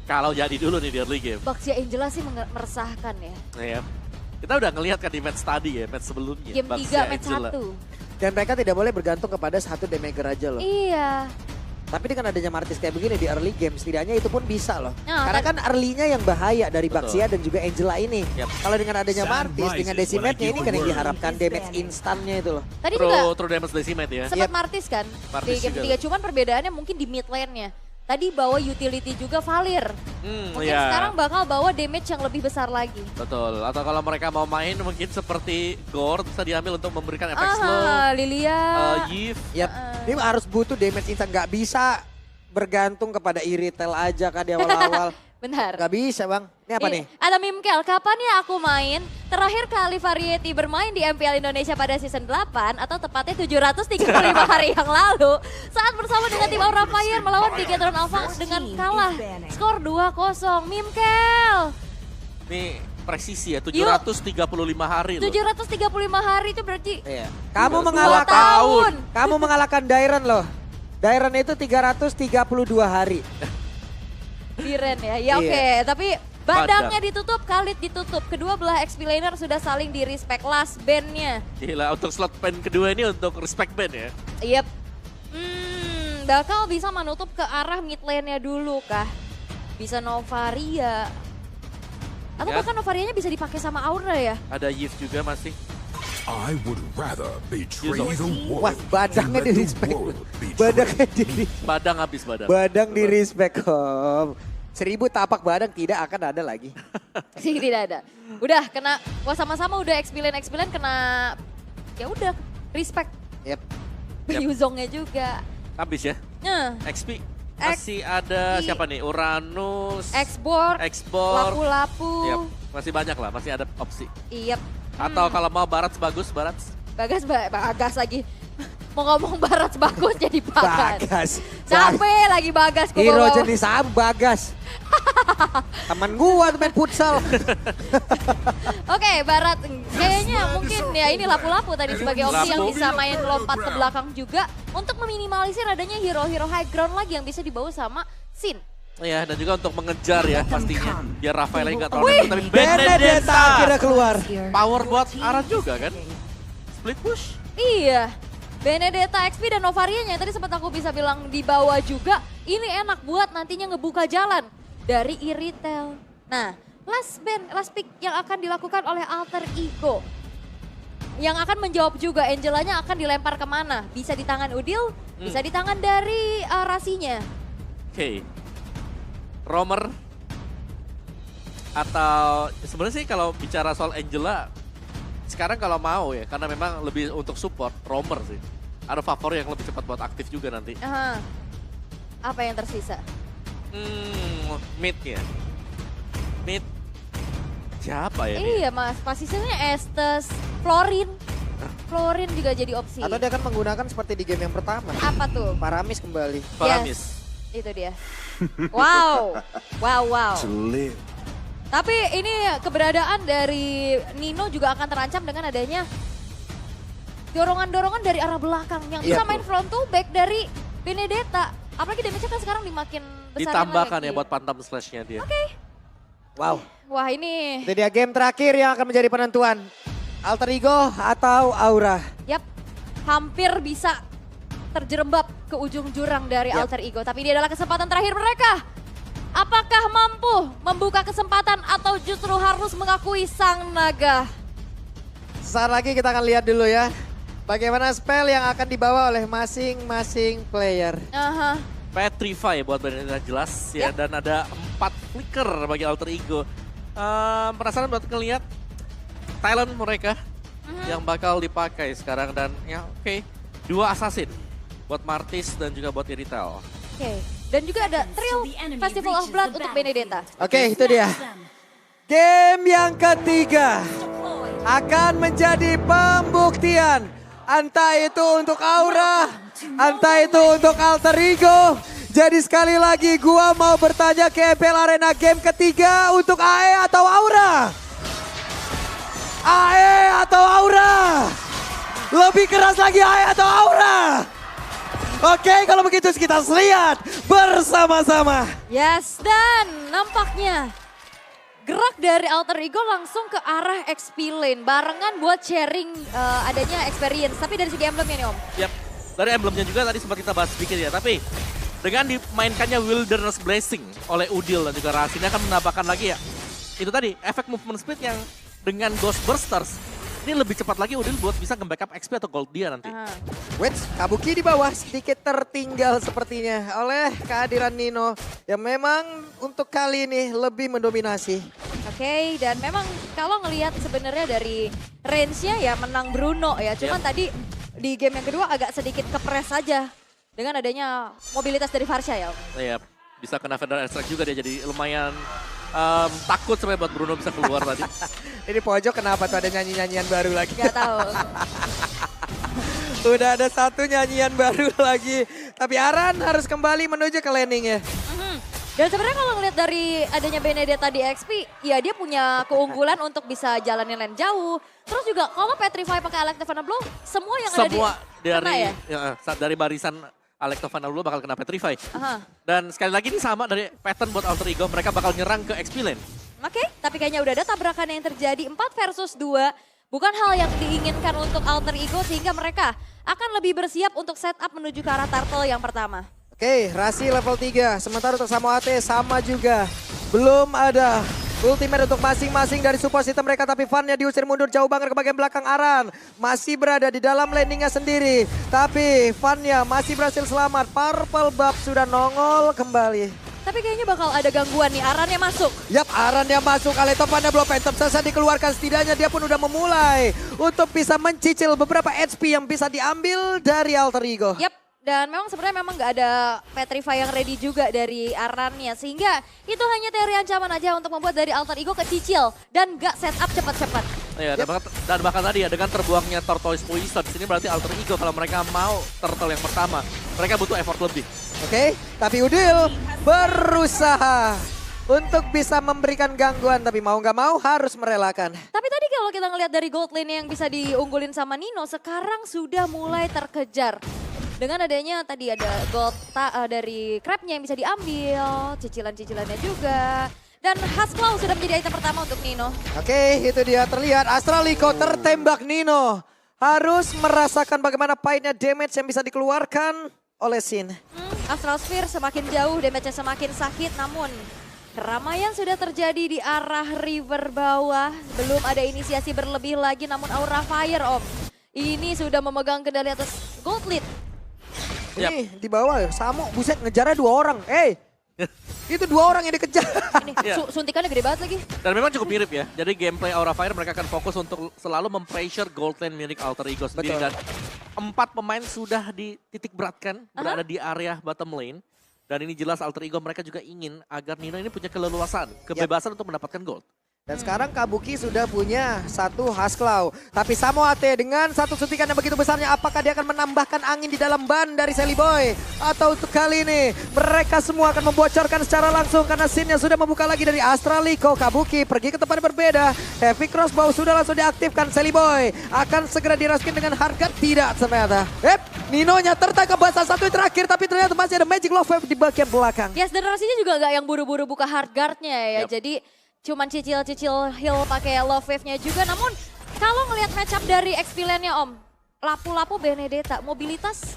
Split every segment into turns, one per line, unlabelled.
Kalau jadi dulu nih di early game.
Baxia Angela sih meresahkan ya.
Ya. Kita udah ngelihat kan di match tadi ya, match sebelumnya.
Game 3, match 1.
Dan mereka tidak boleh bergantung kepada satu damager aja loh.
Iya.
Tapi dengan adanya Martis kayak begini di early game, setidaknya itu pun bisa loh.
Nah,
Karena kan early-nya yang bahaya dari
Betul.
Baxia dan juga Angela ini.
Yap.
Kalau dengan adanya Martis, dengan Decimate-nya ini kan yang diharapkan damage instannya itu loh.
Tadi juga
True damage decimate ya.
sempat Martis kan
Martis
di game
juga.
3. Cuman perbedaannya mungkin di mid lane-nya. Tadi bawa utility juga Valir. Mungkin
iya.
sekarang bakal bawa damage yang lebih besar lagi.
Betul, atau kalau mereka mau main mungkin seperti Gord bisa diambil untuk memberikan efek slow.
Lilia.
Yif,
Yap, ini harus butuh damage instan. Nggak bisa bergantung kepada Iritel aja kan di awal-awal.
Benar.
Nggak bisa bang. Ini apa nih?
Ada Mimkel, kapan ya aku main? Terakhir kali Variety bermain di MPL Indonesia pada season 8 atau tepatnya 735 hari yang lalu. Saat bersama dengan tim Aura Fire melawan Bigetron Alpha dengan kalah. Skor 2-0. Mimkel.
ini presisi ya, 735 hari loh.
735 hari itu berarti
Iya. Kamu
2
mengalahkan
tahun.
Kamu mengalahkan Dairon loh. Dairon itu 332 hari.
Diren ya. Ya
Iya.
oke, tapi badangnya ditutup, Khalid ditutup. Kedua belah XP laner sudah saling di respect last band-nya.
Gila, untuk slot pen kedua ini untuk respect band ya.
Yep. Bakal bisa menutup ke arah mid lane-nya dulu kah? Bisa Novaria. Atau
Ya.
bahkan Novarianya bisa dipakai sama Aura ya?
Ada Yif juga masih.
I would rather betray
Yusuf.
the
Wah,
world
badangnya
than
di
let the
respect.
world betray
Badangnya di
Badang habis badang.
badang di respect om. 1000 tapak badang tidak akan ada lagi.
Sih tidak ada. Udah kena, wah sama-sama udah XP lane kena, ya udah respect.
Yep.
Yuzongnya juga.
Habis ya. XP. Masih ada siapa nih? Uranus,
Export,
Export.
lapu-lapu.
Yap, masih banyak lah, masih ada opsi.
Iya.
Atau kalau mau Barats bagus, Barats.
Bagas lagi. Mau ngomong Barats bagus jadi Bagas.
Bagas.
Capek lagi Bagas. Gua
Hero
bawa.
jenis apa Bagas? Temen gua tuh main futsal.
Oke, Barat kayaknya mungkin ya ini lapu-lapu tadi sebagai opsi yang
Lapu.
bisa main lompat ke belakang juga untuk meminimalisir adanya hero-hero high ground lagi yang bisa dibawa sama Sin.
Ya, dan juga untuk mengejar ya pastinya. Biar Rafael nggak terlalu
Wih,
nempel, tapi
Benedetta
Benedetta.
akhirnya keluar.
Power buat Aran juga kan. Split push.
Iya. Benedetta XP dan Novarianya yang tadi sempat aku bisa bilang di bawah juga. Ini enak buat nantinya ngebuka jalan dari Iritel. Nah, last pick yang akan dilakukan oleh Alter Ego. Yang akan menjawab juga Angelanya akan dilempar kemana. Bisa di tangan Udil, bisa di tangan dari Rasinya.
Oke. Romer. Atau sebenarnya sih kalau bicara soal Angela. Sekarang kalau mau ya, karena memang lebih untuk support, Romer sih. Ada favor yang lebih cepat buat aktif juga nanti.
Aha. Apa yang tersisa?
Mid ya. Mid. Siapa ya nih?
Iya mas, posisinya Estes, Florin. Florin juga jadi opsi.
Atau dia akan menggunakan seperti di game yang pertama.
Apa tuh?
Paramis kembali.
Paramis.
Yes, itu dia. Wow, wow.
to live.
Tapi ini keberadaan dari Nino juga akan terancam dengan adanya dorongan-dorongan dari arah belakang yang bisa
Iya,
main front to back dari Benedetta. Apalagi damage-nya kan sekarang dimakin besar.
Ditambahkan ya buat pantam slashnya dia.
Wow.
Wah ini,
Itu dia game terakhir yang akan menjadi penentuan. Alter Ego atau Aura.
yap, hampir bisa terjerembab ke ujung jurang dari
Yap.
Alter Ego. Tapi ini adalah kesempatan terakhir mereka. Apakah mampu membuka kesempatan atau justru harus mengakui sang naga?
Sesaat lagi kita akan lihat dulu ya. Bagaimana spell yang akan dibawa oleh masing-masing player.
Aha.
Petrify buat Benedetta jelas ya. Dan ada 4 flicker bagi Alter Ego. Penasaran buat ngeliat talent mereka yang bakal dipakai sekarang. Dan ya oke, 2 assassin buat Martis dan juga buat Iritel.
Oke, dan juga ada Thrill Festival of Blood untuk Benedetta.
Oke, itu dia. Game yang ketiga akan menjadi pembuktian. Entah itu untuk Aura, entah itu untuk Alter Ego. Jadi sekali lagi gua mau bertanya ke MPL Arena game ketiga untuk AE atau Aura? AE atau Aura? Lebih keras lagi AE atau Aura? Oke, kalau begitu kita lihat bersama-sama.
Yes, dan nampaknya gerak dari Alter Ego langsung ke arah XP Lane. Barengan buat sharing adanya experience. Tapi dari segi emblemnya nih Om.
Yap, dari emblemnya juga tadi sempat kita bahas sedikit ya. Tapi dengan dimainkannya Wilderness Blessing oleh Udil dan juga Rasin akan menambahkan lagi ya. Itu tadi, efek movement speed yang dengan Ghost Bursters. Ini lebih cepat lagi Udil buat bisa nge-backup XP atau gold dia nanti.
Wait, Kabuki di bawah sedikit tertinggal sepertinya oleh kehadiran Nino. Yang memang untuk kali ini lebih mendominasi.
Oke, dan memang kalau ngelihat sebenarnya dari range-nya ya menang Bruno ya. Cuman tadi di game yang kedua agak sedikit kepres saja. Dengan adanya mobilitas dari Varsha ya Om.
Iya, bisa kena Federal Airstrike juga dia jadi lumayan takut sampai buat Bruno bisa keluar tadi.
Ini pojok kenapa tuh ada nyanyi-nyanyian baru lagi?
Gak tahu.
Udah ada satu nyanyian baru lagi. Tapi Aran harus kembali menuju ke landing ya.
Dan sebenarnya kalau ngeliat dari adanya Benedetta di XP, ya dia punya keunggulan untuk bisa jalanin lane jauh. Terus juga kalau Petrify pakai Elective Blow, semua yang ada
dari barisan Electofana dulu bakal kena Petrify.
Aha.
Dan sekali lagi ini sama dari pattern buat Alter Ego, mereka bakal nyerang ke XP lane.
Oke, tapi kayaknya udah ada tabrakan yang terjadi 4 versus 2. Bukan hal yang diinginkan untuk Alter Ego sehingga mereka akan lebih bersiap untuk setup menuju ke arah turtle yang pertama.
Oke, Rasi level 3. Sementara untuk Samoate sama juga. Belum ada ultimate untuk masing-masing dari support system mereka. Tapi Vannya diusir mundur jauh banget ke bagian belakang Aran. Masih berada di dalam landingnya sendiri. Tapi Vannya masih berhasil selamat. Purple Buff sudah nongol kembali.
Tapi kayaknya bakal ada gangguan nih, Aran yang masuk.
Yap, Aran yang masuk. Electofana belum Phantom Sasa dikeluarkan. Setidaknya dia pun udah memulai untuk bisa mencicil beberapa HP yang bisa diambil dari Alter Ego.
Yap. Dan memang sebenarnya memang nggak ada Petrify yang ready juga dari Arannya. Sehingga itu hanya teori ancaman aja untuk membuat dari Alter Ego kecicil. Dan nggak setup cepat-cepat.
Ya, dan bahkan tadi ya dengan terbuangnya Tortoise Poison di sini berarti Alter Ego kalau mereka mau turtle yang pertama. Mereka butuh effort lebih.
Oke, tapi Udil berusaha untuk bisa memberikan gangguan. Tapi mau nggak mau harus merelakan.
Tapi tadi kalau kita ngelihat dari gold lane yang bisa diunggulin sama Nino. Sekarang sudah mulai terkejar. Dengan adanya tadi ada gold dari crabnya yang bisa diambil, cicilan-cicilannya juga. Dan Hasclaw sudah menjadi item pertama untuk Nino.
Oke, itu dia terlihat Astraliko tertembak Nino. Harus merasakan bagaimana pahitnya damage yang bisa dikeluarkan oleh Sin.
Astral Sphere semakin jauh, damage-nya semakin sakit. Namun keramaian sudah terjadi di arah river bawah. Belum ada inisiasi berlebih lagi, namun Aura Fire Om. Ini sudah memegang kendali atas gold lead.
Ini di bawah ya, Samo buset ngejarnya 2 orang. Itu 2 orang yang dikejar.
Ini suntikannya gede banget lagi.
Dan memang cukup mirip ya. Jadi gameplay Aura Fire mereka akan fokus untuk selalu mempressure gold lane milik Alter Ego sendiri.
Betul.
Dan 4 pemain sudah dititik beratkan, berada di area bottom lane. Dan ini jelas Alter Ego mereka juga ingin agar Nino ini punya keleluasan, kebebasan untuk mendapatkan gold.
Dan sekarang Kabuki sudah punya 1 Hasclaw. Tapi Samoate dengan 1 suntikan yang begitu besarnya, apakah dia akan menambahkan angin di dalam ban dari Sally Boy? Atau untuk kali ini mereka semua akan membocorkan secara langsung karena scene yang sudah membuka lagi dari Astraliko. Kabuki pergi ke tempat yang berbeda. Heavy Crossbow sudah langsung diaktifkan. Sally Boy akan segera diraskin dengan harga tidak ternyata. Ninonya tertangkap basah 1 yang terakhir, tapi ternyata masih ada Magic Love Wave di bagian belakang.
Yes, dan Rasinya juga nggak yang buru-buru buka hard guard-nya ya. Jadi cuman cicil-cicil heal pakai love wave-nya juga. Namun kalau ngelihat matchup dari XP lane-nya Om, lapu-lapu Benedetta, mobilitas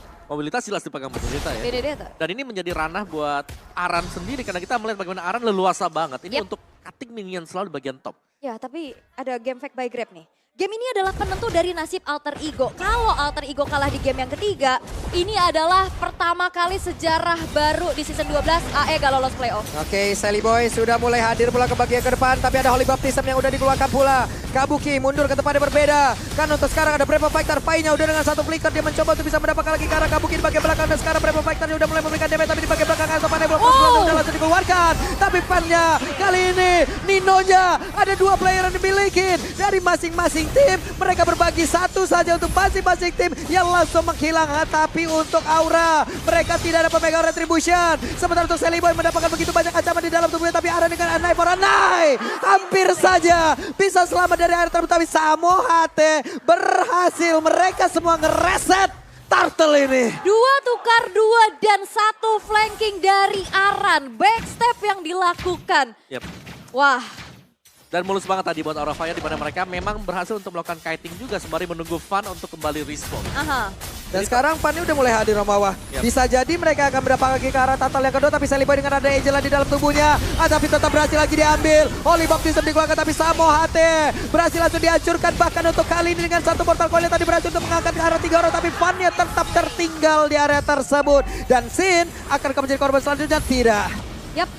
jelas dipegang Benedetta ya.
Benedetta.
Dan ini menjadi ranah buat Aran sendiri karena kita melihat bagaimana Aran leluasa banget. Ini untuk cutting minion selalu di bagian top.
Ya, tapi ada game fact by Grab nih. Game ini adalah penentu dari nasib Alter Ego. Kalau Alter Ego kalah di game yang ketiga, ini adalah pertama kali sejarah baru di season 12 AE gak lolos playoff.
Oke, Sally Boy sudah mulai hadir pula ke bagian ke depan, tapi ada Holy Baptism yang udah dikeluarkan pula. Kabuki mundur ke tempat yang berbeda. Kan untuk sekarang ada Brave Fighter, Pai-nya udah dengan 1 flicker, dia mencoba untuk bisa mendapatkan lagi ke arah Kabuki di bagian belakang. Dan sekarang Brave Fighter udah mulai memberikan damage, tapi di bagian belakang Asopan belum udah langsung dikeluarkan. Tapi fan-nya kali ini, Ninonya ada 2 player yang dimiliki dari masing-masing tim. Mereka berbagi 1 saja untuk masing-masing tim yang langsung menghilang. Tapi untuk Aura, mereka tidak dapat megang retribution. Sementara untuk Sally Boy mendapatkan begitu banyak ancaman di dalam tubuhnya. Tapi Aran dengan Anai for Anai hampir saja bisa selamat dari air terbut. Tapi Samoate berhasil, mereka semua ngereset Turtle ini.
2 tukar 2 dan 1 flanking dari Aran. Backstep yang dilakukan.
Yap.
Wah,
Dan mulus banget tadi buat Aura Fire di mana mereka memang berhasil untuk melakukan kiting juga sembari menunggu Fan untuk kembali respawn.
aha.
Dan sekarang Fanny udah mulai hadir Romawa.
Yap.
Bisa jadi mereka akan berdapat lagi ke arah Turtle yang kedua. Tapi Seliboy dengan ada Angela di dalam tubuhnya. Tapi tetap berhasil lagi diambil. Holy Baptism dikeluarkan tapi Samo HT berhasil langsung dihancurkan. Bahkan untuk kali ini dengan satu Mortal Coil tadi berhasil untuk mengangkat ke arah 3 orang. Tapi Fanny tetap tertinggal di area tersebut. Dan Sin akan menjadi korban selanjutnya? Tidak.
Yap.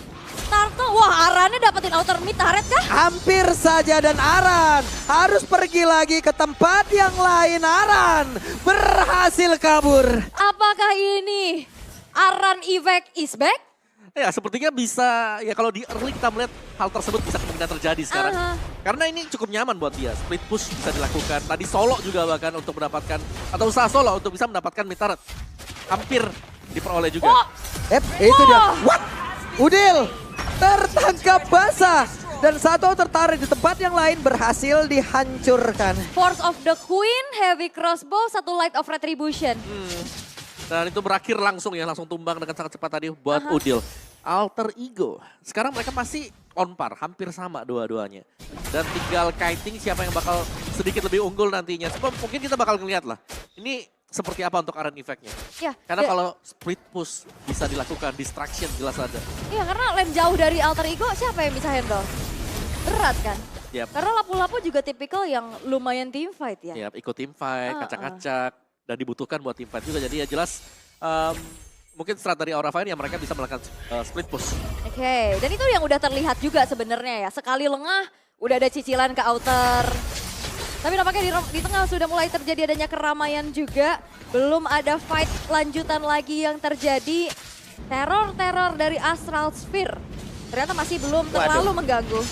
Turtle, wah Arannya dapetin outer mid turret kah?
Hampir saja dan Aran harus pergi lagi ke tempat yang lain. Aran berhasil kabur.
Apakah ini Aran evac is back?
Ya sepertinya bisa, ya kalau di early kita melihat hal tersebut bisa kemungkinan terjadi sekarang.
Aha.
Karena ini cukup nyaman buat dia, split push bisa dilakukan. Tadi solo juga bahkan untuk mendapatkan, atau usaha solo untuk bisa mendapatkan mid turret. Hampir diperoleh juga.
Oh,
Itu dia.
Wah.
What? Udil tertangkap basah. Dan satu tertarik di tempat yang lain berhasil dihancurkan.
Force of the Queen, Heavy Crossbow, 1 Light of Retribution.
Dan itu berakhir langsung ya, langsung tumbang dengan sangat cepat tadi buat Udil. Alter Ego, sekarang mereka masih on par, hampir sama dua-duanya. Dan tinggal kiting siapa yang bakal sedikit lebih unggul nantinya. Sebab mungkin kita bakal ngeliat lah, ini seperti apa untuk Aran effect-nya.
Ya,
Karena kalau split push bisa dilakukan, distraction jelas ada.
Iya karena lane jauh dari Alter Ego siapa yang bisa handle? Berat kan?
Yap.
Karena lapu-lapu juga tipikal yang lumayan team fight ya.
Ya, ikut team fight, kacak-kacak, dan dibutuhkan buat team fight juga. Jadi ya jelas mungkin strat dari Aura Fire yang mereka bisa melakukan split push.
Oke, dan itu yang udah terlihat juga sebenarnya ya. Sekali lengah udah ada cicilan ke outer. Tapi nampaknya di tengah sudah mulai terjadi adanya keramaian juga. Belum ada fight lanjutan lagi yang terjadi. Teror-teror dari Astral Sphere ternyata masih belum terlalu mengganggu.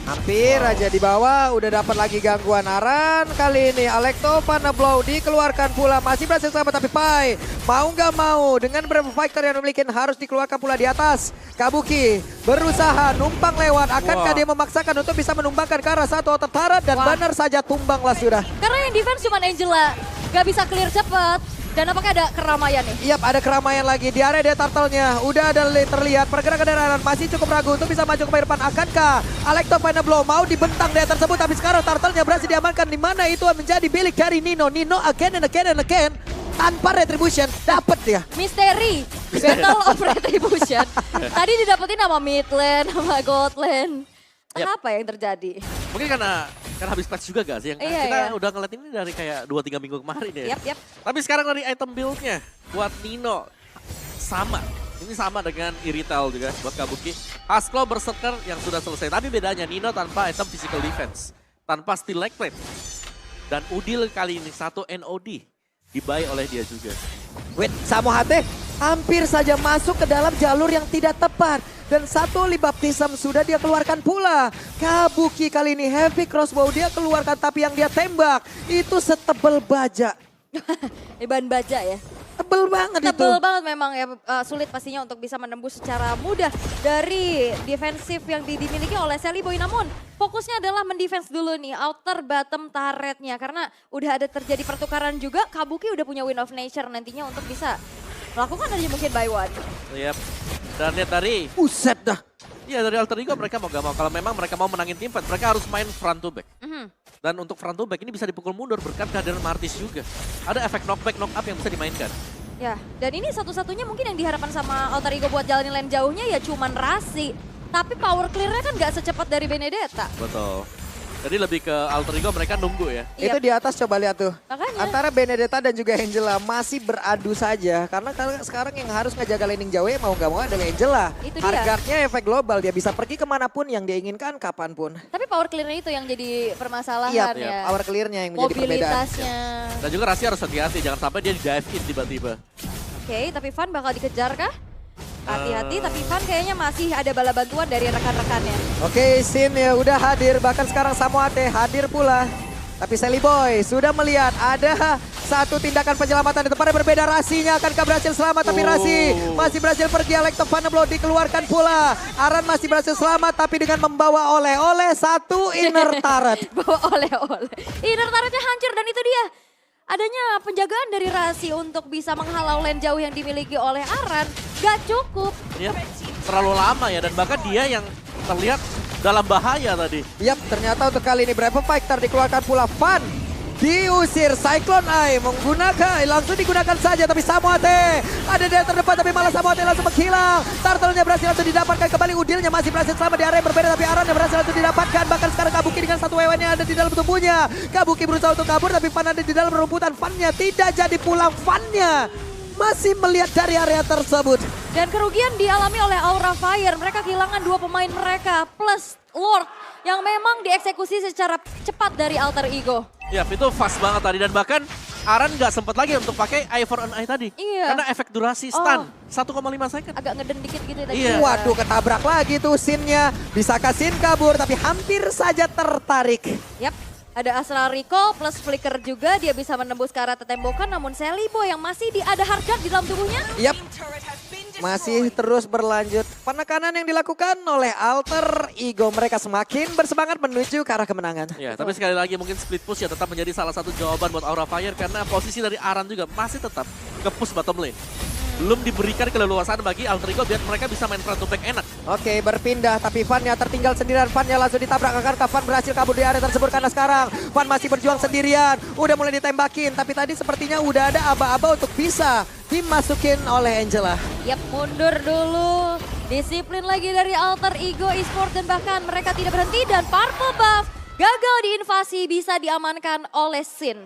Hampir aja di bawah, udah dapat lagi gangguan Aran. Kali ini Alekto Blow dikeluarkan pula, masih berhasil selamat tapi Pai mau nggak mau dengan beberapa fighter yang memiliki harus dikeluarkan pula di atas. Kabuki berusaha numpang lewat, akankah dia memaksakan untuk bisa menumbangkan ke arah satu outer turret dan benar saja tumbanglah sudah.
Karena yang defense cuma Angela, nggak bisa clear cepet. Dan apakah ada keramaian nih?
Yap, ada keramaian lagi di area turtle-nya. Udah ada terlihat pergerakan dari Aran masih cukup ragu untuk bisa maju ke depan. Akankah Alekto Blow mau dibentang dari tersebut, tapi sekarang turtle-nya berhasil diamankan, di mana itu menjadi bilik dari Nino. Nino again and again and again tanpa retribution dapat dia.
Misteri, Battle of Retribution. Tadi didapetin sama mid lane, sama gold lane. Apa yang terjadi?
Mungkin karena habis patch juga gak sih? Yang
Iya,
kita
iya.
udah ngeliat ini dari kayak 2-3 minggu kemarin ya.
Yap.
Tapi sekarang dari item build-nya buat Nino sama. Ini sama dengan Irital juga buat Kabuki. Haskell Berserker yang sudah selesai. Tapi bedanya Nino tanpa item physical defense. Tanpa steel leg plate. Dan Udil kali ini 1 NOD. Dibuy oleh dia juga.
Wait, Samo Hate hampir saja masuk ke dalam jalur yang tidak tepat. Dan satu Baptism sudah dia keluarkan pula. Kabuki kali ini heavy crossbow dia keluarkan, tapi yang dia tembak itu setebel baja.
Ban baja ya.
Tebel banget itu.
Tebel banget memang ya, sulit pastinya untuk bisa menembus secara mudah dari defensif yang dimiliki oleh Seliboy. Namun fokusnya adalah mendefense dulu nih outer bottom turretnya. Karena udah ada terjadi pertukaran juga, Kabuki udah punya Wind of Nature nantinya untuk bisa melakukan aja mungkin buy one.
Yap. Dan lihat dari,
Buset dah.
ya dari Alter Ego mereka mau gak mau. Kalau memang mereka mau menangin team fight, mereka harus main front to back. Dan untuk front to back ini bisa dipukul mundur berkat kehadiran Martis juga. Ada efek knockback, knock up yang bisa dimainkan.
Ya, dan ini satu-satunya mungkin yang diharapkan sama Alter Ego buat jalanin lane jauhnya ya cuman Rasi. Tapi power clear-nya kan gak secepat dari Benedetta.
Betul. Jadi lebih ke Alter Ego mereka nunggu ya.
Iya.
Itu di atas coba lihat tuh.
Makanya.
Antara Benedetta dan juga Angela masih beradu saja. Karena sekarang yang harus ngejaga laning jauh ya mau gak mau adalah Angela.
Itu dia.
Harganya efek global, dia bisa pergi kemanapun yang dia inginkan kapanpun.
Tapi power clear-nya itu yang jadi permasalahan
Iya,
ya.
power clear-nya yang menjadi perbedaan.
Mobilitasnya.
Dan juga Rasi harus hati-hati, jangan sampai dia di dive in tiba-tiba.
Oke, tapi Van bakal dikejar kah? Hati-hati, tapi Van kayaknya masih ada bala bantuan dari rekan-rekannya.
Oke, Sin ya udah hadir, bahkan sekarang Samoate hadir pula. Tapi Seliboy sudah melihat ada satu tindakan penyelamatan di tempat yang berbeda. Rasinya akankah berhasil selamat, tapi Rasi masih berhasil pergi. Alekto Blow dikeluarkan pula. Aran masih berhasil selamat, tapi dengan membawa oleh-oleh satu inner turret.
Bawa oleh-oleh. Inner turretnya hancur dan itu dia. adanya penjagaan dari Rasi untuk bisa menghalau lane jauh yang dimiliki oleh Aran gak cukup.
Ya, terlalu lama ya dan bahkan dia yang terlihat dalam bahaya tadi.
Yap, ternyata untuk kali ini Brave Fighter dikeluarkan pula Fan. Diusir Cyclone Eye langsung digunakan saja tapi Samoate ada di terdepan tapi malah Samoate langsung menghilang. Turtle-nya berhasil langsung didapatkan kembali, Udilnya masih berhasil selama di area yang berbeda tapi Aran yang berhasil langsung didapatkan. Bahkan sekarang Kabuki dengan satu wewennya ada di dalam tubuhnya. Kabuki berusaha untuk kabur tapi Fan ada di dalam rumputan. Fan-nya tidak jadi pulang, Fan-nya masih melihat dari area tersebut.
Dan kerugian dialami oleh Aura Fire. Mereka kehilangan 2 pemain mereka plus Lord yang memang dieksekusi secara cepat dari Alter Ego.
Ya, itu fast banget tadi dan bahkan Aran nggak sempat lagi untuk pakai Eye for an Eye tadi.
Iya.
Karena efek durasi stun 1,5 second.
Agak ngeden dikit gitu tadi.
Iya.
Waduh, ketabrak lagi tuh Sin-nya. Bisakah Sin kabur tapi hampir saja tertarik.
Yap. Ada Astral Recall plus Flicker juga. Dia bisa menembus ke arah tembokan. Namun Celibo yang masih ada hard guard di dalam tubuhnya.
Yap. Masih terus berlanjut. Penekanan yang dilakukan oleh Alter Ego. Mereka semakin bersemangat menuju ke arah kemenangan.
Ya, tapi sekali lagi mungkin split push ya tetap menjadi salah satu jawaban buat Aura Fire karena posisi dari Aran juga masih tetap ke push bottom lane. Belum diberikan keleluasaan bagi Alter Ego biar mereka bisa main front to back enak.
Oke, berpindah tapi Van-nya tertinggal sendirian. Van-nya langsung ditabrak ke karka. Van berhasil kabur di area tersebut karena sekarang Van masih berjuang sendirian. Udah mulai ditembakin tapi tadi sepertinya udah ada aba-aba untuk bisa dimasukin oleh Angela.
Yap, mundur dulu. Disiplin lagi dari Alter Ego Esports dan bahkan mereka tidak berhenti dan Purple Buff gagal diinvasi bisa diamankan oleh Sin.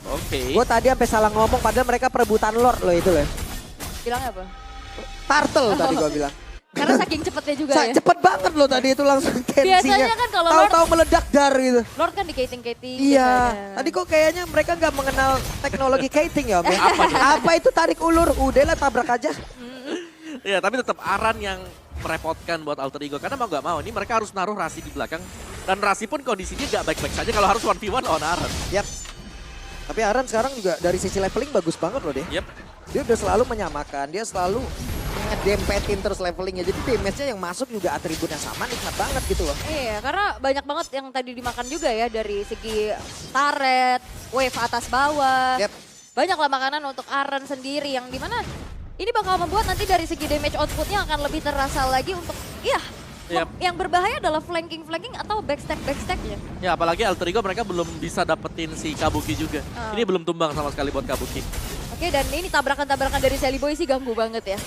Oke.
Gue tadi sampai salah ngomong padahal mereka perebutan Lord loh itu loh.
Bilangnya apa?
Turtle tadi gue bilang.
Karena saking cepetnya juga ya.
Cepet banget loh tadi itu langsung tensinya.
Biasanya kan kalau
tahu-tahu meledak dar gitu.
Lord kan di kating-kating.
Iya,
biasanya.
tadi kok kayaknya mereka nggak mengenal teknologi kating ya Om. Ya? Apa itu tarik ulur? Udahlah tabrak aja.
Ya, tapi tetap Aran yang merepotkan buat Alter Ego karena mau nggak mau ini mereka harus naruh Rasi di belakang dan Rasi pun kondisinya nggak baik-baik saja kalau harus 1v1 lawan Aran.
Yap. Tapi Aran sekarang juga dari sisi leveling bagus banget loh deh.
Yep.
Dia udah selalu menyamakan, dia selalu ngedempetin terus levelingnya. Jadi damage-nya yang masuk juga atributnya sama, nikmat banget gitu loh.
Iya, karena banyak banget yang tadi dimakan juga ya dari segi turret, wave atas bawah.
Yep.
Banyaklah makanan untuk Aran sendiri yang dimana ini bakal membuat nanti dari segi damage outputnya akan lebih terasa lagi untuk yang berbahaya adalah flanking atau backstack-backstacknya.
Ya, apalagi Alter Ego mereka belum bisa dapetin si Kabuki juga. Ini belum tumbang sama sekali buat Kabuki.
Oke, dan ini tabrakan-tabrakan dari Celiboy sih ganggu banget ya.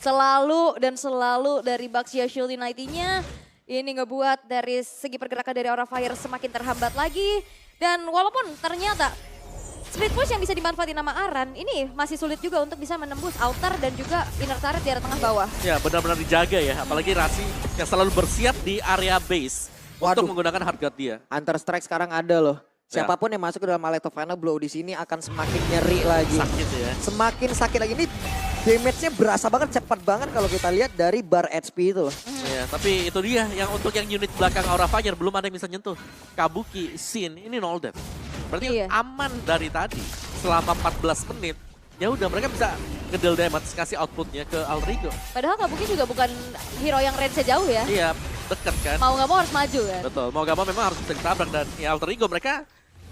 Selalu dari Baxia Shield United-nya ini ngebuat dari segi pergerakan dari Aura Fire semakin terhambat lagi. Dan walaupun ternyata split push yang bisa dimanfaatin nama Aran ini masih sulit juga untuk bisa menembus outer dan juga inner turret di area tengah bawah.
Ya, benar-benar dijaga ya. Apalagi Rasi yang selalu bersiap di area base untuk menggunakan hard guard dia.
Hunter Strike sekarang ada loh. Siapapun yang masuk ke dalam Mallet of Final Blow di sini akan semakin nyeri lagi.
Sakit ya.
Semakin sakit lagi. Ini damage-nya berasa banget, cepat banget kalau kita lihat dari bar HP itu loh.
Ya, tapi itu dia yang untuk yang unit belakang Aura Fire belum ada yang bisa nyentuh. Kabuki, Sin, ini nol death. Berarti aman dari tadi selama 14 menit. Ya udah mereka bisa ngedel damage kasih outputnya ke Alter Ego.
Padahal Kabuki juga bukan hero yang range-nya jauh ya.
Iya, deket kan.
Mau nggak mau harus maju kan.
Betul, mau gak mau memang harus bisa ditabrak dan ya Alter Ego mereka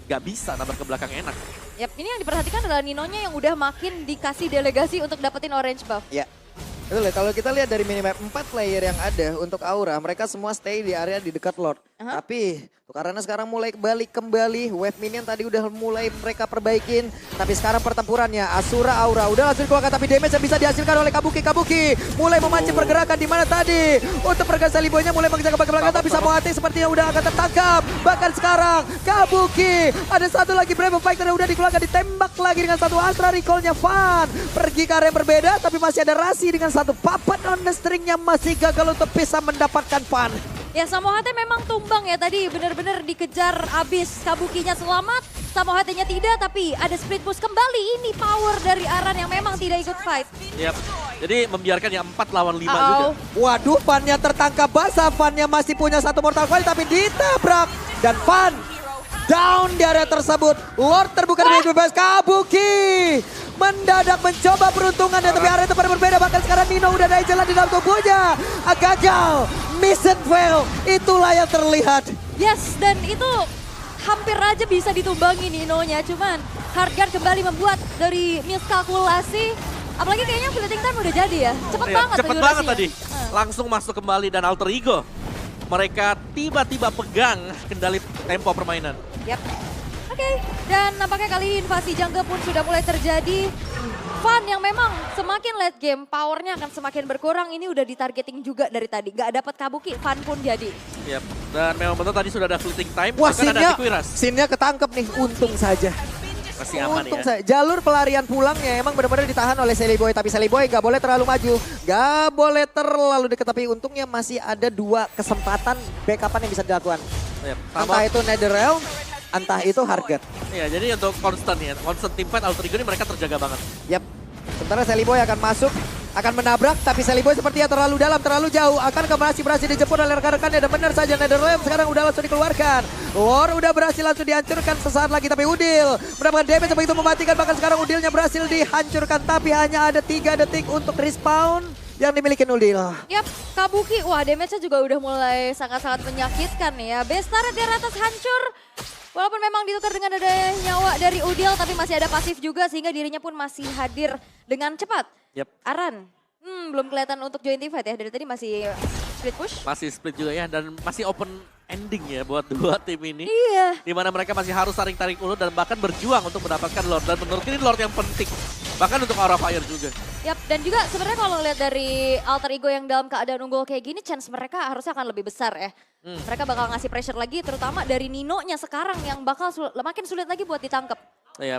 gak bisa nabrak ke belakang enak.
Yap, ini yang diperhatikan adalah Ninonya yang udah makin dikasih delegasi untuk dapetin orange buff.
Ya. Betul ya, kalau kita lihat dari minimap 4 player yang ada untuk Aura, mereka semua stay di area di dekat Lord. Tapi karena sekarang mulai balik kembali, wave minion tadi udah mulai mereka perbaikin. Tapi sekarang pertempurannya Asura Aura udah langsung dikeluarkan tapi damage yang bisa dihasilkan oleh Kabuki. Kabuki mulai memancing pergerakan di mana tadi. Untuk pergerakan Saliboynya mulai mengejar ke belakang tapi Samoate sepertinya udah akan tertangkap. Bahkan sekarang Kabuki ada satu lagi Brave Fighter yang udah dikeluarkan, ditembak lagi dengan satu Astra Recall-nya Van. Pergi ke area yang berbeda tapi masih ada Rasi dengan satu papat on the string-nya masih gagal untuk bisa mendapatkan Van.
Ya, Samohate memang tumbang ya tadi, benar-benar dikejar abis. Kabukinya selamat, Samohate-nya tidak, tapi ada split push kembali. Ini power dari Aran yang memang tidak ikut fight.
Yap, jadi membiarkan yang 4 lawan 5 juga.
Waduh, Van-nya tertangkap basah. Van-nya masih punya satu mortal coil tapi ditabrak. Dan Van down di area tersebut. Lord terbuka dari bebas. Kabuki mendadak mencoba peruntungannya tapi area tempat berbeda. Bahkan sekarang Nino udah ada jalan di dalam tubuhnya. Gagal. Mission fail, itulah yang terlihat.
Yes, dan itu hampir aja bisa ditumbangi Ninonya. Cuman Hardguard kembali membuat dari miskalkulasi. Apalagi kayaknya fleeting time udah jadi ya. Cepet banget
Cepet banget
durasinya.
tadi. Langsung masuk kembali dan Alter Ego. Mereka tiba-tiba pegang kendali tempo permainan.
Yap. Oke, dan nampaknya kali ini invasi jungle pun sudah mulai terjadi. Fun yang memang semakin late game, powernya akan semakin berkurang. Ini udah ditargeting juga dari tadi. Gak dapat Kabuki, Fun pun jadi.
Yap. Dan memang betul tadi sudah ada fleeting time.
Wah,
bahkan ada Nikuiras.
scene-nya ketangkep nih, untung saja.
Masih aman
Untung
ya.
saja. Jalur pelarian pulangnya emang benar-benar ditahan oleh Sally Boy. Tapi Sally Boy gak boleh terlalu maju. Gak boleh terlalu dekat. Tapi untungnya masih ada 2 kesempatan backupan yang bisa dilakukan.
Yap.
Entah itu Netherrealm, entah itu Hardguard.
Iya, jadi untuk constant ya. Constant teamfight Alter Ego ini mereka terjaga banget.
Yap. Sementara Sally Boy akan masuk, akan menabrak, tapi Sally Boy sepertinya terlalu dalam, terlalu jauh. Akan berhasil dijemput oleh rekan-rekannya dan benar saja Netherrealm sekarang udah langsung dikeluarkan. Lore udah berhasil langsung dihancurkan sesaat lagi, tapi Udil mendapatkan damage begitu mematikan. Bahkan sekarang Udilnya berhasil dihancurkan, tapi hanya ada 3 detik untuk respawn yang dimiliki Udil.
Yap, Kabuki, wah damage-nya juga udah mulai sangat-sangat menyakitkan ya. Base turret di atas hancur. Walaupun memang ditukar dengan ada nyawa dari Udil, tapi masih ada pasif juga sehingga dirinya pun masih hadir dengan cepat.
Yap.
Aran, belum kelihatan untuk join team fight ya, dari tadi masih split push.
Masih split juga ya dan masih open ending ya buat 2 tim ini.
Iya.
Di mana mereka masih harus tarik-tarik ulur dan bahkan berjuang untuk mendapatkan Lord. Dan menurut ini Lord yang penting. Bahkan untuk Aura Fire juga.
Yap, dan juga sebenarnya kalau lihat dari Alter Ego yang dalam keadaan unggul kayak gini, chance mereka harusnya akan lebih besar ya. Mereka bakal ngasih pressure lagi, terutama dari Nino-nya sekarang yang bakal makin sulit lagi buat ditangkap.
Iya.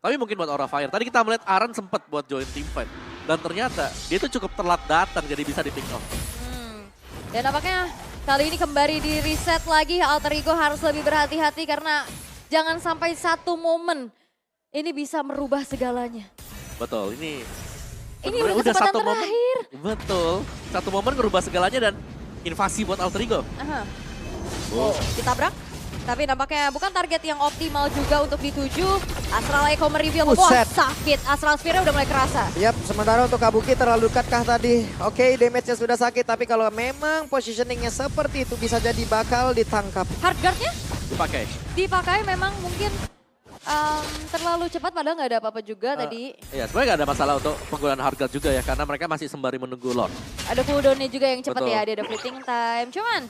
Tapi mungkin buat Aura Fire. Tadi kita melihat Aran sempat buat join team fight. Dan ternyata dia itu cukup telat datang jadi bisa di pick off.
Dan nampaknya kali ini kembali di reset lagi, Alter Ego harus lebih berhati-hati karena jangan sampai satu momen ini bisa merubah segalanya.
Betul, ini
Ini
bener-bener
udah kesempatan
satu momen.
terakhir.
Betul, satu momen merubah segalanya dan invasi buat Alter Ego.
Aha. Oh, ditabrak. Tapi nampaknya bukan target yang optimal juga untuk dituju. Astral Echo mereveal, wah
Buset.
sakit. Astral Sphere udah mulai kerasa.
Yap, sementara untuk Kabuki terlalu dekat tadi. Oke, damage-nya sudah sakit, tapi kalau memang positioning-nya seperti itu bisa jadi bakal ditangkap.
Hardguard-nya
Dipakai.
memang mungkin terlalu cepat padahal nggak ada apa-apa juga tadi.
Iya, sebenarnya nggak ada masalah untuk penggunaan harga juga ya, karena mereka masih sembari menunggu Lord.
Ada cooldown-nya juga yang cepat
Betul.
ya, ada fleeting time. Cuman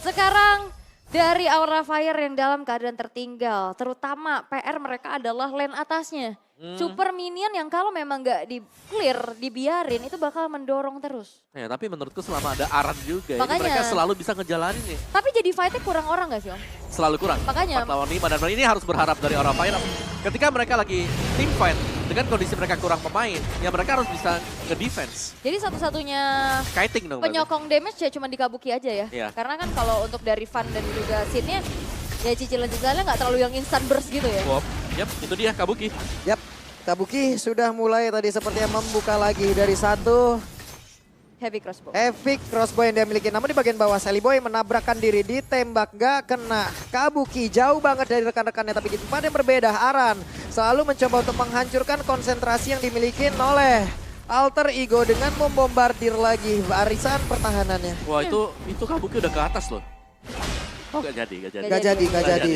sekarang dari Aura Fire yang dalam keadaan tertinggal, terutama PR mereka adalah lane atasnya. Super minion yang kalau memang nggak di clear, dibiarin itu bakal mendorong terus.
Ya, tapi menurutku selama ada Aran juga, ini
Makanya.
mereka selalu bisa ngejalanin nih.
Tapi jadi fight-nya kurang orang gak sih Om?
Selalu kurang.
Makanya.
4 lawan 5 dan ini harus berharap dari Aura Fire. Ketika mereka lagi team fight, dengan kondisi mereka kurang pemain, ya mereka harus bisa nge-defense.
Jadi satu-satunya
Kiting dong. berarti.
penyokong damage ya cuma di Kabuki aja ya.
Iya.
Karena kan kalau untuk dari Fun dan juga scene-nya, ya cicilan-cicilannya nggak terlalu yang instant burst gitu ya.
Wow. Yap, itu dia Kabuki.
Yap, Kabuki sudah mulai tadi sepertinya membuka lagi dari satu
Heavy crossbow.
Epic crossbow yang dia miliki. Namun di bagian bawah Sally Boy menabrakkan diri, ditembak gak kena. Kabuki jauh banget dari rekan-rekannya, tapi di tempat yang berbeda Aran selalu mencoba untuk menghancurkan konsentrasi yang dimiliki oleh Alter Ego dengan membombardir lagi barisan pertahanannya.
Wah, itu Kabuki udah ke atas loh. Oh, gak jadi.
Gak jadi.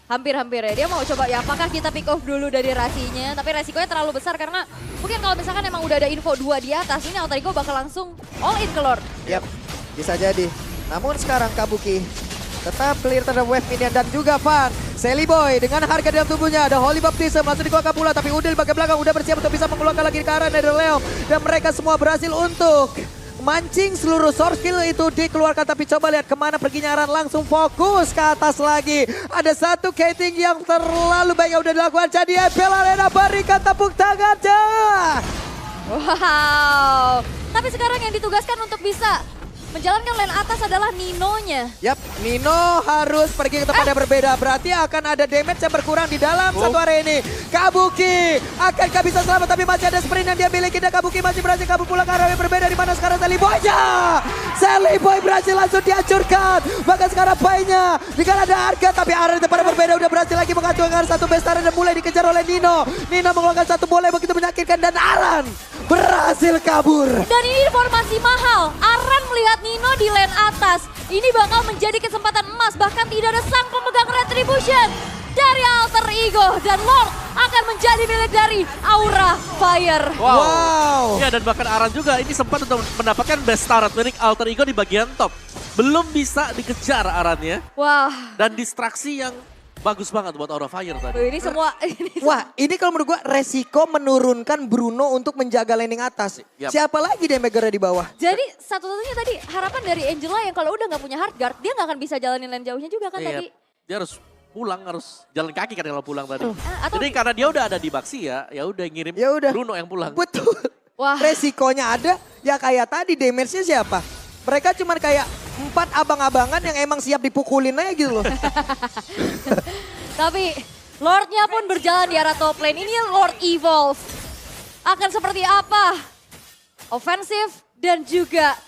Hampir-hampir ya. Dia mau coba ya apakah kita pick off dulu dari rasinya. Tapi resikonya terlalu besar karena mungkin kalau misalkan emang udah ada info 2 di atas. Ini Alter Ego bakal langsung all in ke Lord.
Yap, bisa jadi. Namun sekarang Kabuki tetap clear terhadap wave minion dan juga Fun. Sally Boy dengan harga dalam tubuhnya. Ada Holy Baptism langsung dikeluarkan pula. Tapi Udil bagian belakang udah bersiap untuk bisa mengeluarkan lagi ke arah Netherrealm. Dan mereka semua berhasil untuk mancing seluruh source skill itu dikeluarkan. Tapi coba lihat kemana perginya Aran, langsung fokus ke atas lagi. Ada satu Kiting yang terlalu baik yang udah dilakukan. Jadi Ebel Arena berikan tepuk tangannya.
Wow. Tapi sekarang yang ditugaskan untuk bisa menjalankan lane atas adalah Nino-nya.
Yap, Nino harus pergi ke tempat yang berbeda. Berarti akan ada damage yang berkurang di dalam satu area ini. Kabuki akankah bisa selamat, tapi masih ada sprint yang dia miliki. Dan Kabuki masih berhasil kabur pulang ke area yang berbeda. Di mana sekarang Sally Boy-nya. Sally Boy berhasil langsung dihancurkan. Bahkan sekarang Pai-nya dengan ada harga, tapi area di tempat yang berbeda udah berhasil lagi mengacungkan satu bestara dan mulai dikejar oleh Nino. Nino mengeluarkan satu bola yang begitu menyakitkan dan Aran berhasil kabur.
Dan ini informasi mahal. Aran melihat Nino di lane atas. Ini bakal menjadi kesempatan emas. Bahkan tidak ada sang pemegang retribution dari Alter Ego. Dan Lord akan menjadi milik dari Aura Fire.
Wow.
Ya dan bahkan Aran juga ini sempat untuk mendapatkan best turret milik Alter Ego di bagian top. Belum bisa dikejar Arannya.
Wah,
Dan distraksi yang bagus banget buat Aura Fire tadi.
ini semua
Wah, ini kalau menurut gua resiko menurunkan Bruno untuk menjaga landing atas.
Yap.
Siapa lagi damagernya di bawah?
Jadi satu-satunya tadi harapan dari Angela yang kalau udah nggak punya hard guard, dia nggak akan bisa jalanin lane jauhnya juga kan
Iya,
tadi.
dia harus pulang, harus jalan kaki kan kalau pulang tadi.
Atau-
Jadi karena dia udah ada di Baxi ya udah ngirim
Ya udah.
Bruno yang pulang.
Betul.
Wah.
Resikonya ada, ya kayak tadi damage-nya siapa? Mereka cuman kayak 4 abang-abangan yang emang siap dipukulin aja gitu loh.
Tapi Lordnya pun berjalan di arah top lane. Ini Lord Evolve. Akan seperti apa? Ofensif dan juga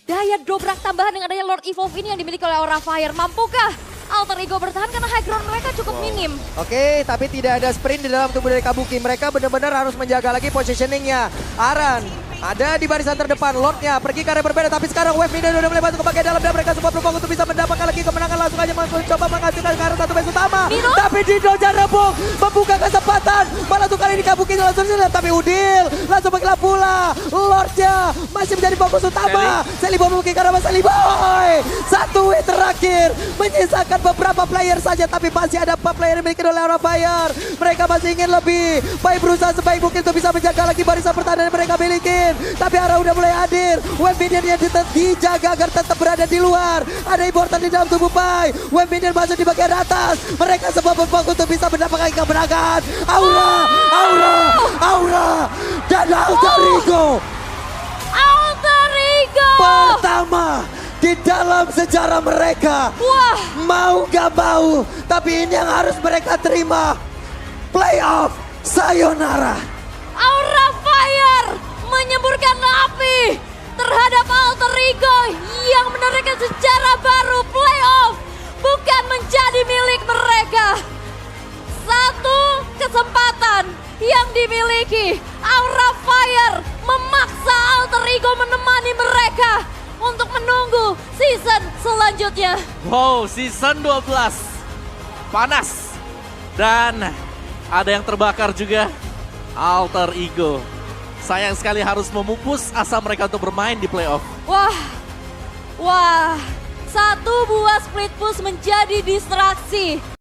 daya dobrak tambahan dengan adanya Lord Evolve ini yang dimiliki oleh Aura Fire. Mampukah Alter Ego bertahan karena high ground mereka cukup minim?
Oke, tapi tidak ada sprint di dalam tubuh dari Kabuki. Mereka benar-benar harus menjaga lagi positioningnya. Aran ada di barisan terdepan, Lordnya pergi ke arah berbeda. Tapi sekarang Wave Medan sudah mulai masuk ke bagian dalam dan mereka semua berfokus untuk bisa mendapatkan lagi kemenangan. Langsung aja mencoba menghasilkan ke arah satu base utama.
Nino?
Tapi Dido Jarabung membuka kesempatan. Malah tuh kali ini Kabuki langsung saja. Tapi Udil langsung mengilah pula. Lordnya masih menjadi fokus utama. Seliboy membuka ke arah Seliboy. Satu hit terakhir menyisakan beberapa player saja. Tapi masih ada 4 player yang dimiliki oleh Aura Fire. Mereka masih ingin lebih. Baik berusaha sebaik mungkin untuk bisa menjaga lagi barisan pertahanan yang mereka miliki. Tapi arah udah mulai hadir. Wave Minion yang dijaga agar tetap berada di luar. Ada important di dalam tubuh Pai. Wave Minion masuk di bagian atas. Mereka semua berfokus untuk bisa mendapatkan kemenangan. Aura dan Alter Ego.
Alter Ego!
Pertama di dalam sejarah mereka.
Wah,
Mau gak mau, tapi ini yang harus mereka terima. Playoff sayonara.
Aura Fire menyemburkan api terhadap Alter Ego yang menorehkan sejarah baru. Playoff bukan menjadi milik mereka. Satu kesempatan yang dimiliki Aura Fire memaksa Alter Ego menemani mereka untuk menunggu season selanjutnya.
Wow, season 12. Panas. Dan ada yang terbakar juga. Alter Ego. Sayang sekali harus memupus asa mereka untuk bermain di playoff.
Wah, satu buah split push menjadi distraksi.